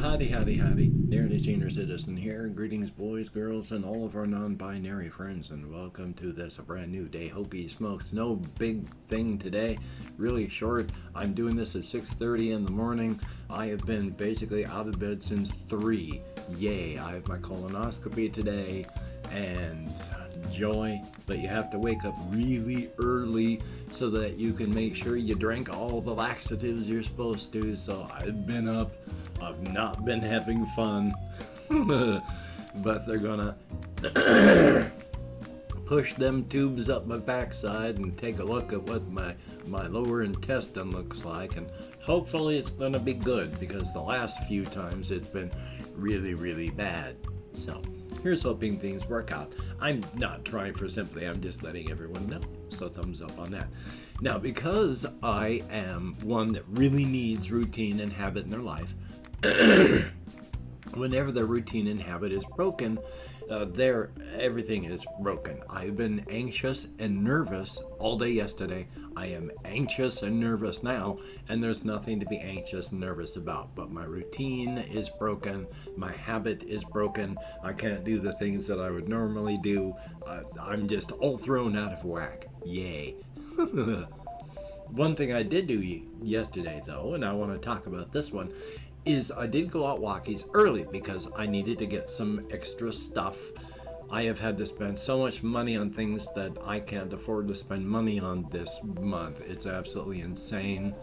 Howdy, howdy, howdy. Nearly Senior Citizen here. Greetings, boys, girls, and all of our non-binary friends, and welcome to this brand new day. Hokie smokes. No big thing today. Really short. I'm doing this at 6:30 in the morning. I have been basically out of bed since 3. Yay. I have my colonoscopy today, and joy, but you have to wake up really early so that you can make sure you drink all the laxatives you're supposed to. So I've been up. I've not been having fun, but they're gonna push them tubes up my backside and take a look at what my lower intestine looks like, and hopefully it's gonna be good, because the last few times it's been really, really bad. So here's hoping things work out. I'm not trying for sympathy, I'm just letting everyone know. So thumbs up on that. Now, because I am one that really needs routine and habit in their life, whenever their routine and habit is broken, everything is broken. I've been anxious and nervous all day yesterday. I am anxious and nervous now, and there's nothing to be anxious and nervous about. But my routine is broken. My habit is broken. I can't do the things that I would normally do. I'm just all thrown out of whack. Yay. One thing I did do yesterday, though, and I want to talk about this one, is I did go out walkies early because I needed to get some extra stuff. I have had to spend so much money on things that I can't afford to spend money on this month. It's absolutely insane.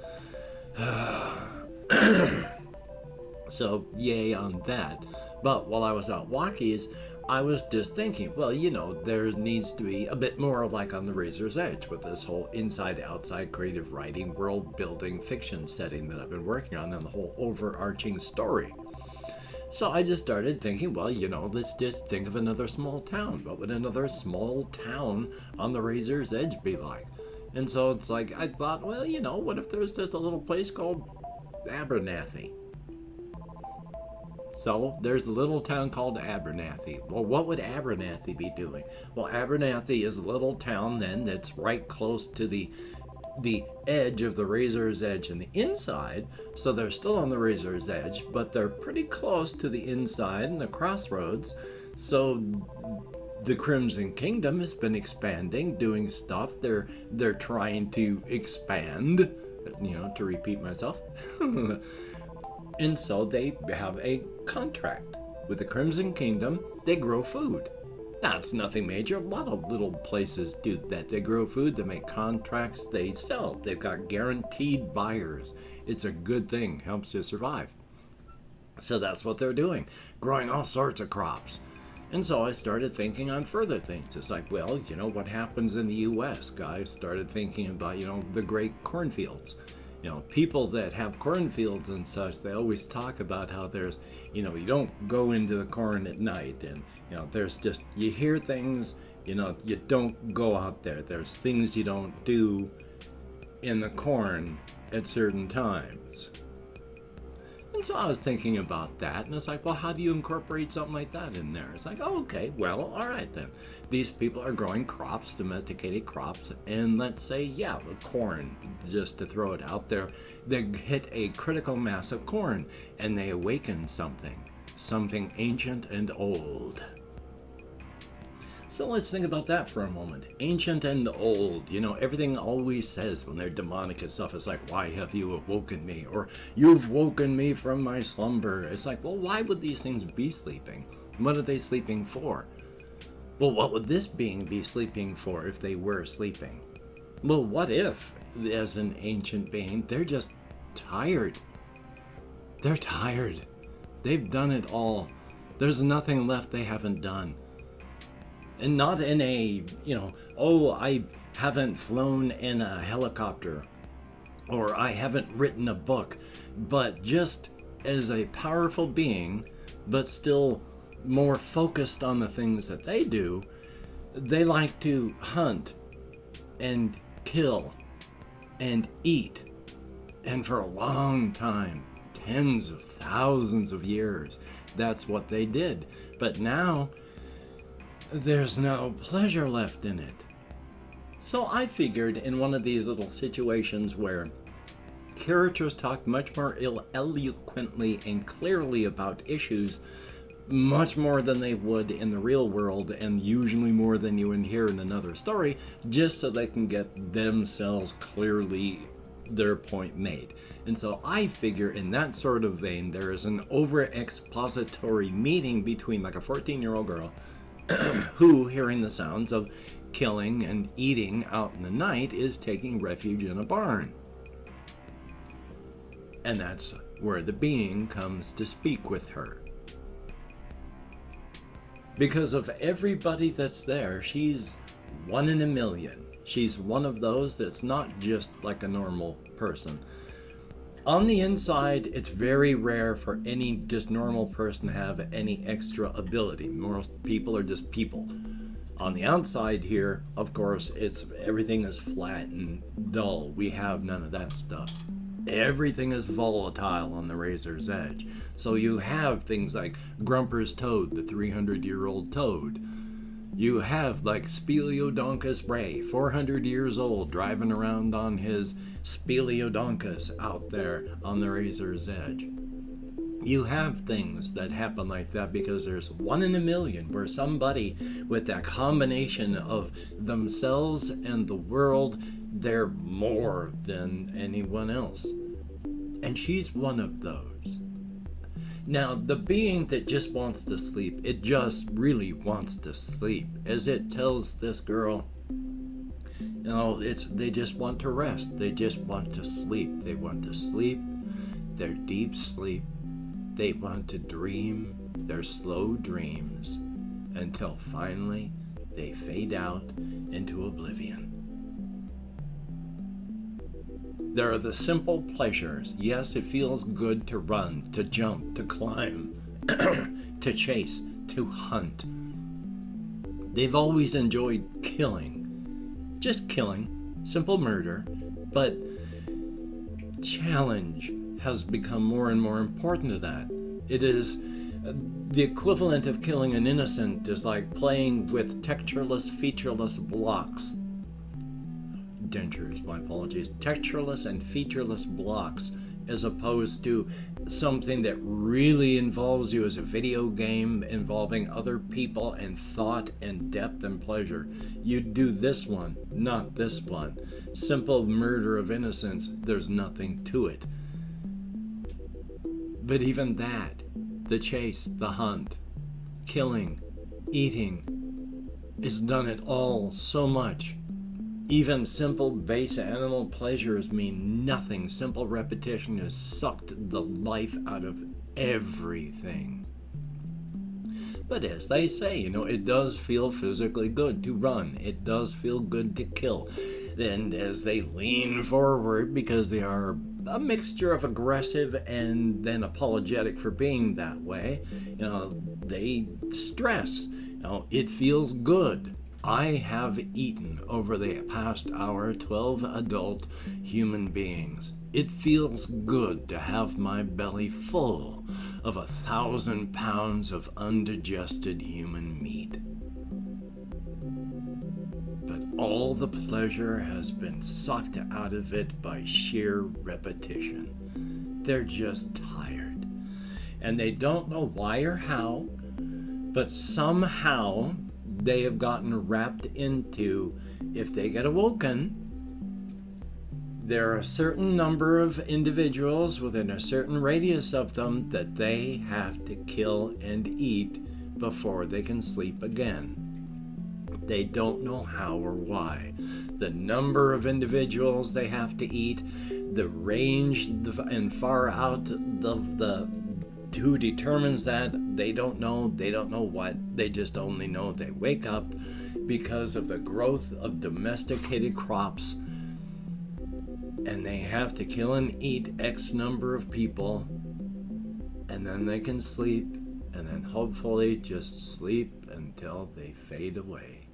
So yay on that. But while I was out walkies, I was just thinking, well, there needs to be a bit more like on the razor's edge with this whole inside-outside creative writing, world-building fiction setting that I've been working on, and the whole overarching story. So I just started thinking, well, let's just think of another small town. What would another small town on the razor's edge be like? And so it's like, I thought, well, what if there's just a little place called Abernathy? So there's a little town called Abernathy. Well, what would Abernathy be doing? Well, Abernathy is a little town then that's right close to the edge of the razor's edge and the inside. So they're still on the razor's edge, but they're pretty close to the inside and the crossroads. So the Crimson Kingdom has been expanding, doing stuff. They're trying to expand, to repeat myself. And so they have a contract with the Crimson Kingdom. They grow food. Now, it's nothing major. A lot of little places do that. They grow food, they make contracts, they sell. They've got guaranteed buyers. It's a good thing, helps you survive. So that's what they're doing, growing all sorts of crops. And so I started thinking on further things. It's like, well, what happens in the U.S.? Guys started thinking about, the great cornfields. People that have cornfields and such, they always talk about how there's, you don't go into the corn at night, and, there's just, you hear things, you don't go out there. There's things you don't do in the corn at certain times. And so I was thinking about that, and it's like, well, how do you incorporate something like that in there? It's like, oh, okay, well, all right then. These people are growing crops, domesticated crops, and let's say, the corn, just to throw it out there, they hit a critical mass of corn, and they awaken something ancient and old. So let's think about that for a moment. Ancient and old. Everything always says when they're demonic and stuff, it's like, why have you awoken me? Or, you've woken me from my slumber. It's like, well, why would these things be sleeping? What are they sleeping for? Well, what would this being be sleeping for if they were sleeping? Well, what if, as an ancient being, they're just tired? They're tired. They've done it all. There's nothing left they haven't done. And not in a, I haven't flown in a helicopter, or I haven't written a book, but just as a powerful being, but still more focused on the things that they do, they like to hunt and kill and eat. And for a long time, tens of thousands of years, that's what they did. But now, there's no pleasure left in it. So I figured in one of these little situations where characters talk much more eloquently and clearly about issues, much more than they would in the real world, and usually more than you would hear in another story, just so they can get themselves clearly their point made. And so I figure in that sort of vein, there is an over-expository meeting between like a 14-year-old girl who, hearing the sounds of killing and eating out in the night, is taking refuge in a barn. And that's where the being comes to speak with her. Because of everybody that's there, she's one in a million. She's one of those that's not just like a normal person. On the inside, it's very rare for any just normal person to have any extra ability. Most people are just people. On the outside here, of course, everything is flat and dull. We have none of that stuff. Everything is volatile on the razor's edge. So you have things like Grumper's Toad, the 300-year-old toad. You have like Speleodoncus Ray, 400 years old, driving around on his Speleodoncus out there on the razor's edge. You have things that happen like that because there's one in a million where somebody with that combination of themselves and the world, they're more than anyone else. And she's one of those. Now, the being that just wants to sleep, it just really wants to sleep, as it tells this girl, they just want to rest. They just want to sleep. They want to sleep their deep sleep. They want to dream their slow dreams until finally they fade out into oblivion. There are the simple pleasures. Yes, it feels good to run, to jump, to climb, to chase, to hunt. They've always enjoyed killing. Just killing, simple murder, but challenge has become more and more important to that. It is the equivalent of killing an innocent is like playing with textureless, featureless blocks. Dentures, my apologies. Textureless and featureless blocks, as opposed to something that really involves you as a video game involving other people and thought and depth and pleasure. You do this one, not this one. Simple murder of innocence, there's nothing to it. But even that, the chase, the hunt, killing, eating, is done it all so much. Even simple base animal pleasures mean nothing. Simple repetition has sucked the life out of everything. But as they say, it does feel physically good to run. It does feel good to kill. And as they lean forward, because they are a mixture of aggressive and then apologetic for being that way, they stress. It feels good. I have eaten over the past hour 12 adult human beings. It feels good to have my belly full of 1,000 pounds of undigested human meat. But all the pleasure has been sucked out of it by sheer repetition. They're just tired. And they don't know why or how, but somehow they have gotten wrapped into, if they get awoken, there are a certain number of individuals within a certain radius of them that they have to kill and eat before they can sleep again. They don't know how or why. The number of individuals they have to eat, the range and far out the who determines that, they don't know what, they just only know they wake up because of the growth of domesticated crops, and they have to kill and eat X number of people, and then they can sleep, and then hopefully just sleep until they fade away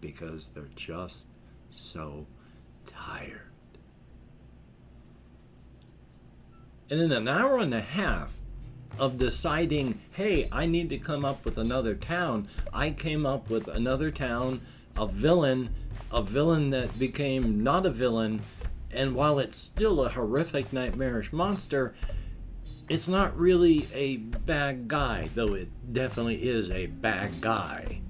because they're just so tired. And in an hour and a half of deciding, hey, I need to come up with another town, I came up with another town, a villain that became not a villain, And while it's still a horrific, nightmarish monster, it's not really a bad guy, though it definitely is a bad guy.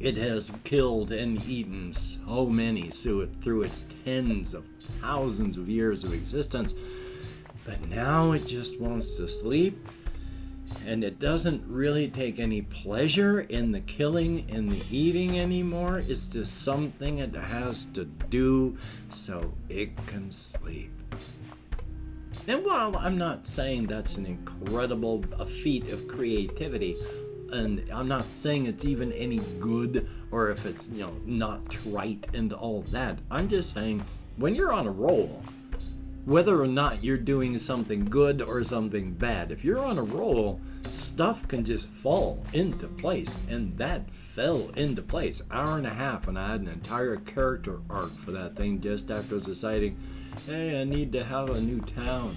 It has killed and eaten so many through its tens of thousands of years of existence, but now it just wants to sleep, and it doesn't really take any pleasure in the killing and the eating anymore. It's just something it has to do so it can sleep. And while I'm not saying that's an incredible feat of creativity, and I'm not saying it's even any good or if it's, not trite and all that, I'm just saying when you're on a roll, whether or not you're doing something good or something bad, if you're on a roll, stuff can just fall into place, and that fell into place. Hour and a half, and I had an entire character arc for that thing just after deciding, hey, I need to have a new town.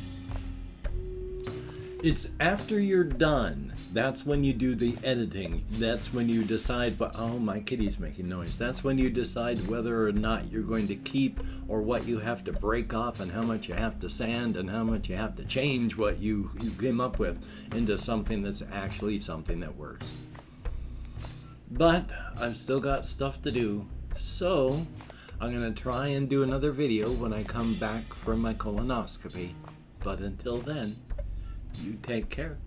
It's after you're done, that's when you do the editing. That's when you decide, oh, my kitty's making noise. That's when you decide whether or not you're going to keep, or what you have to break off, and how much you have to sand, and how much you have to change what you came up with into something that's actually something that works. But I've still got stuff to do, so I'm going to try and do another video when I come back from my colonoscopy. But until then, you take care.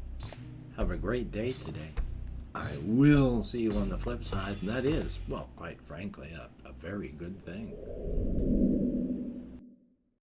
Have a great day today. I will see you on the flip side, and that is, well, quite frankly, a very good thing.